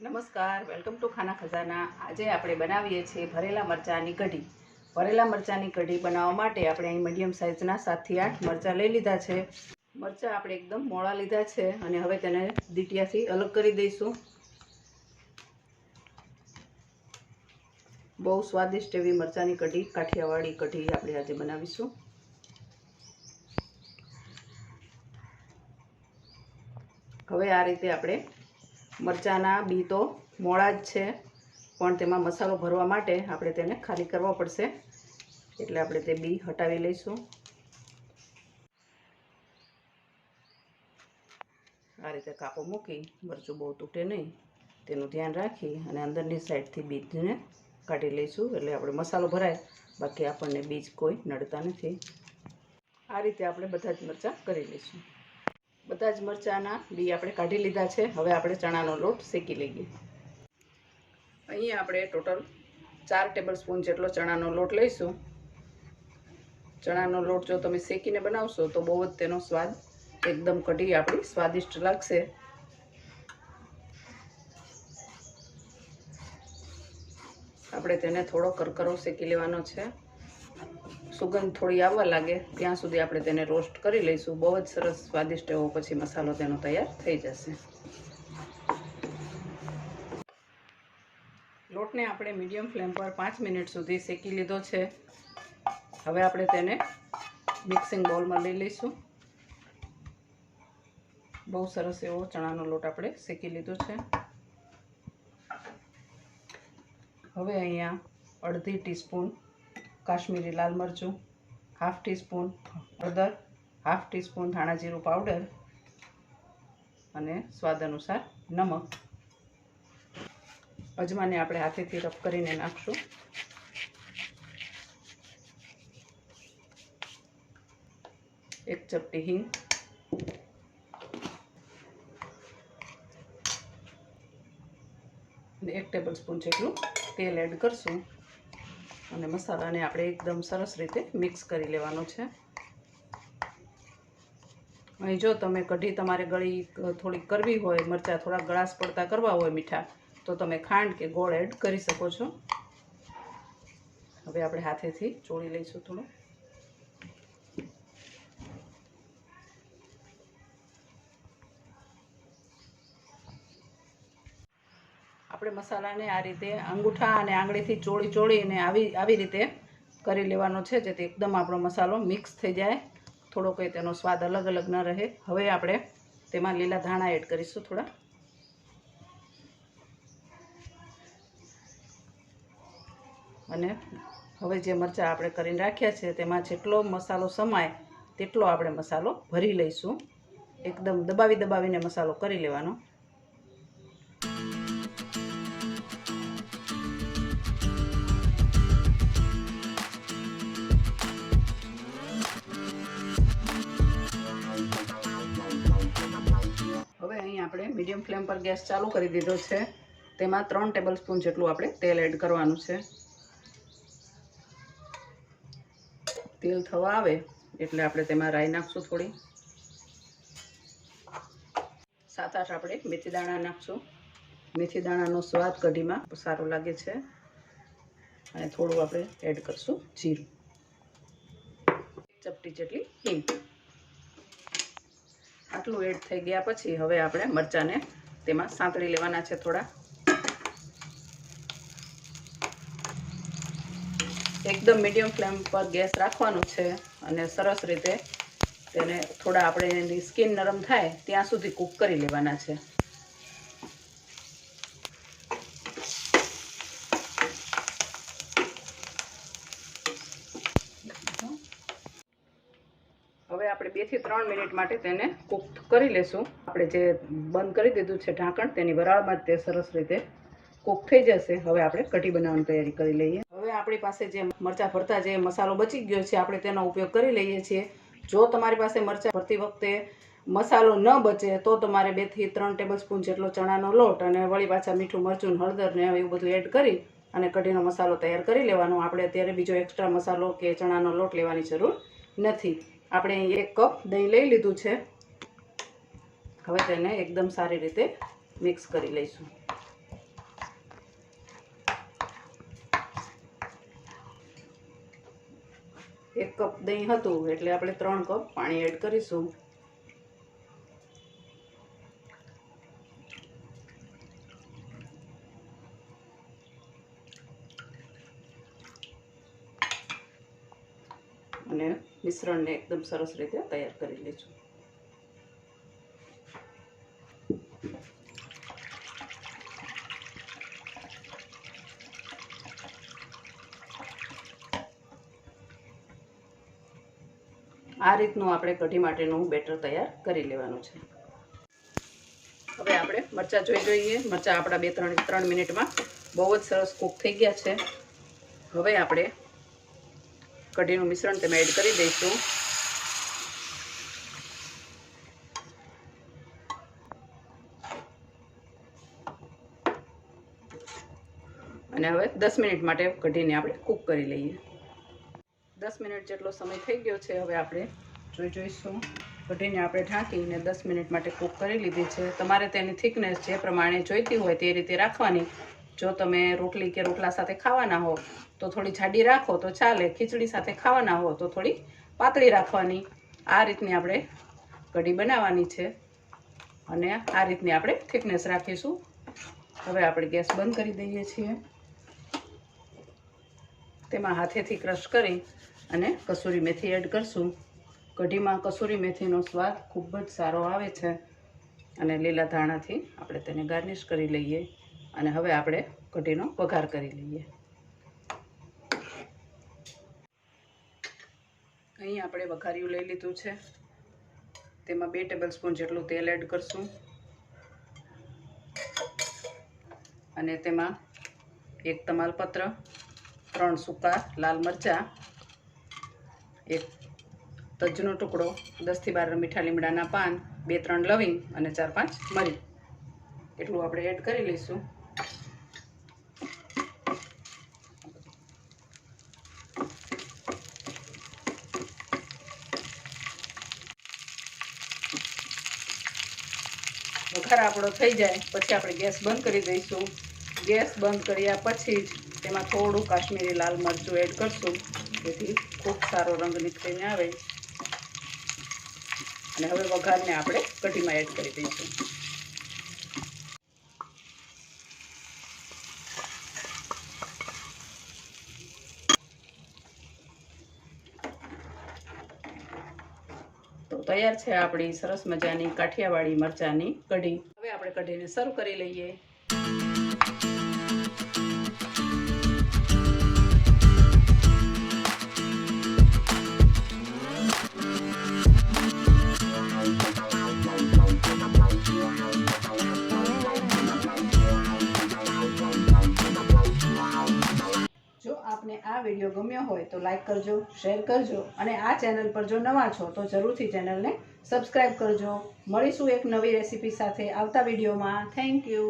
નમસ્કાર, welcome to ખાના ખજાના। આજે આપણે બનાવીએ છીએ ભરેલા મરચાંની કઢી। ભરેલા મરચાંની કઢી બનાવવા માટે આપણે અહીં મીડિયમ સાઇઝના 7 થી 8 મરચાં લઈ લીધા છે। મરચાં આપણે એકદમ મોળા લીધા છે અને હવે તેને દીટિયાથી અલગ કરી દઈશું। બહુ સ્વાદિષ્ટ એવી મરચાંની કઢી, કાઠિયાવાડી કઢી આપણે આજે બનાવીશું। હવે આ રીતે આપણે મરચાંના બી તો મોળા જ છે, પણ તેમાં મસાલો ભરવા માટે આપણે તેને ખાલી કરવો પડશે, એટલે આપણે તે બી હટાવી લઈશું। આ રીતે કાપો મૂકી મરચું બહુ તૂટે નહીં તેનું ધ્યાન રાખી અને અંદરની સાઈડથી બીજને કાઢી લઈશું, એટલે આપણે મસાલો ભરાય, બાકી આપણને બીજ કોઈ નડતા નથી। આ રીતે આપણે બધા જ મરચાં કરી લઈશું। બધા જ મરચાંના બી આપણે કાઢી લીધા છે। હવે આપણે ચણાનો લોટ શેકી લઈએ। અહીં આપણે ટોટલ 4 ટેબલસ્પૂન જેટલો ચણાનો લોટ લઈશું। ચણાનો લોટ જો તમે શેકીને બનાવશો તો બહુ જ તેનો સ્વાદ એકદમ કઢી આપણી સ્વાદિષ્ટ લાગશે। આપણે તેને થોડો કરકરો શેકી લેવાનો છે। સુગંધ થોડી આવવા લાગે ત્યાં સુધી આપણે તેને રોસ્ટ કરી લઈશું। બહુ જ સરસ સ્વાદિષ્ટ એવો પછી મસાલો તેનો તૈયાર થઈ જશે। લોટને આપણે મીડિયમ ફ્લેમ પર 5 મિનિટ સુધી શેકી લીધો છે। હવે આપણે તેને મિક્સિંગ બાઉલમાં લઈ લઈશું। બહુ સરસ એવો ચણાનો લોટ આપણે શેકી લીધો છે। હવે અહીંયા 1/2 ટીસ્પૂન કાશ્મીરી લાલ મરચું, 1/2 ટીસ્પૂન હળદર, 1/2 ટીસ્પૂન ધાણા જીરું પાવડર અને સ્વાદ અનુસાર નમક। અજમાને આપણે હાથેથી રબ કરીને નાખશું। એક ચપટી હિંગ, અને 1 ટેબલસ્પૂન જેટલું તેલ એડ કરશું અને મસાલાને આપણે એકદમ સરસ રીતે મિક્સ કરી લેવાનો છે। અહીં જો તમે કઢી તમારે ગળી થોડીક કરવી હોય, મરચાં થોડા ગળાશ પડતા કરવા હોય મીઠા, તો તમે ખાંડ કે ગોળ એડ કરી શકો છો। હવે આપણે હાથેથી ચોળી લઈશું થોડું। આપણે મસાલાને આ રીતે અંગૂઠા અને આંગળીથી ચોળીને આવી રીતે કરી લેવાનો છે, જેથી એકદમ આપણો મસાલો મિક્સ થઈ જાય, થોડો કંઈ તેનો સ્વાદ અલગ ન રહે। હવે આપણે તેમાં લીલા ધાણા એડ કરીશું થોડા, અને હવે જે મરચાં આપણે કરીને રાખ્યા છે તેમાં જેટલો મસાલો સમાય તેટલો આપણે મસાલો ભરી લઈશું। એકદમ દબાવીને મસાલો કરી લેવાનો। હવે અહીં આપણે મીડિયમ ફ્લેમ પર ગેસ ચાલુ કરી દીધો છે। તેમાં 3 ટેબલસ્પૂન જેટલું આપણે તેલ એડ કરવાનું છે। તેલ થવા આવે એટલે આપણે તેમાં રાઈ નાખશું થોડી, 7-8 આપણે મેથી દાણા નાખશું। મેથી દાણાનો સ્વાદ કઢીમાં સારો લાગે છે। અને થોડું આપણે એડ કરશું જીરું, 1 ચપટી જેટલી હિંગ। આટલું એડ થઈ ગયા પછી હવે આપણે મરચાંને તેમાં સાંતળી લેવાના છે થોડા। એકદમ મીડિયમ ફ્લેમ પર ગેસ રાખવાનું છે અને સરસ રીતે તેને થોડા આપણે એની સ્કિન નરમ થાય ત્યાં સુધી કૂક કરી લેવાના છે। હવે આપણે 2 થી 3 મિનિટ માટે તેને કૂક કરી લેશું। આપણે જે બંધ કરી દીધું છે ઢાંકણ, તેની વરાળમાં જ તે સરસ રીતે કૂક થઈ જશે। હવે આપણે કઢી બનાવવાની તૈયારી કરી લઈએ। હવે આપણી પાસે જે મરચાં ભરતા જે મસાલો બચી ગયો છે, આપણે તેનો ઉપયોગ કરી લઈએ છીએ। જો તમારી પાસે મરચાં ભરતી વખતે મસાલો ન બચે તો તમારે 2 થી 3 ટેબલસ્પૂન જેટલો ચણાનો લોટ અને વળી પાછા મીઠું, મરચું, હળદર ને એવું બધું એડ કરી અને કઢીનો મસાલો તૈયાર કરી લેવાનો। આપણે અત્યારે બીજો એક્સ્ટ્રા મસાલો કે ચણાનો લોટ લેવાની જરૂર નથી। આપણે 1 કપ દહીં લઈ લીધું છે। હવે તેને એકદમ સારી રીતે મિક્સ કરી લઈશું। 1 કપ દહીં હતું એટલે આપણે 3 કપ પાણી એડ કરીશું. અને મિશ્રણને એકદમ સરસ રીતે તૈયાર કરી લઈશું. આ રીતનું આપણે કઢી માટેનું બેટર તૈયાર કરી લેવાનું છે. હવે આપણે મરચાં જોઈ જોઈએ. મરચાં આપણા 2-3 મિનિટમાં બહુ જ સરસ કૂક થઈ ગયા છે. હવે આપણે કઢીનું મિશ્રણ તેમાં એડ કરી દઈશું. અને હવે 10 મિનિટ માટે કઢીને આપણે કૂક કરી લઈએ. 10 મિનિટ જેટલો સમય થઈ ગયો છે. હવે આપણે જોઈશું. કઢીને આપણે ઢાંકીને 10 મિનિટ માટે કૂક કરી લીધી છે. તમારે તેની થિકનેસ જે પ્રમાણે જોઈતી હોય તે રીતે રાખવાની. જો તમે રોટલી કે રોટલા સાથે ખાવાના હો તો થોડી જાડી રાખો તો ચાલે. ખીચડી સાથે ખાવાના હો તો થોડી પાતળી રાખવાની. આ રીતની આપણે કઢી બનાવવાની છે અને આ રીતની આપણે થિકનેસ રાખીશું. હવે આપણે ગેસ બંધ કરી દઈએ છીએ. તેમાં હાથેથી ક્રશ કરી અને કસૂરી મેથી એડ કરશું. કઢીમાં કસૂરી મેથીનો સ્વાદ ખૂબ જ સારો આવે છે. અને લીલા ધાણાથી આપણે તેને ગાર્નિશ કરી લઈએ. અને હવે આપણે કઢીનો વઘાર કરી લઈએ. અહીં આપણે વઘાર્યું લઈ લીધું છે. તેમાં 2 ટેબલસ્પૂન જેટલું તેલ એડ કરશું. અને તેમાં 1 તમાલપત્ર, 3 સૂકા લાલ મરચાં, 1 તજનો ટુકડો, 10 થી 12 મીઠા લીમડાના પાન, 2-3 લવિંગ અને 4-5 મરી એટલું આપણે એડ કરી લઈશું. વઘાર આપણો થઈ જાય પછી આપણે ગેસ બંધ કરી દઈશું. ગેસ બંધ કર્યા પછી જ તેમાં થોડું કાશ્મીરી લાલ મરચું એડ કરશું, જેથી ખૂબ સારો રંગ નીકળીને આવે. અને હવે વઘારને આપણે કઢીમાં એડ કરી દઈશું. તો તૈયાર છે આપણી સરસ મજાની કાઠિયાવાડી મરચાંની કઢી. હવે આપણે કઢીને સર્વ કરી લઈએ. આપને આ વિડીયો ગમ્યો હોય તો લાઈક કરજો, શેર કરજો અને આ ચેનલ પર જો નવા છો તો જરૂરથી ચેનલને સબસ્ક્રાઈબ કરજો. મળીશું એક નવી રેસીપી સાથે આવતા વિડીયોમાં. Thank you.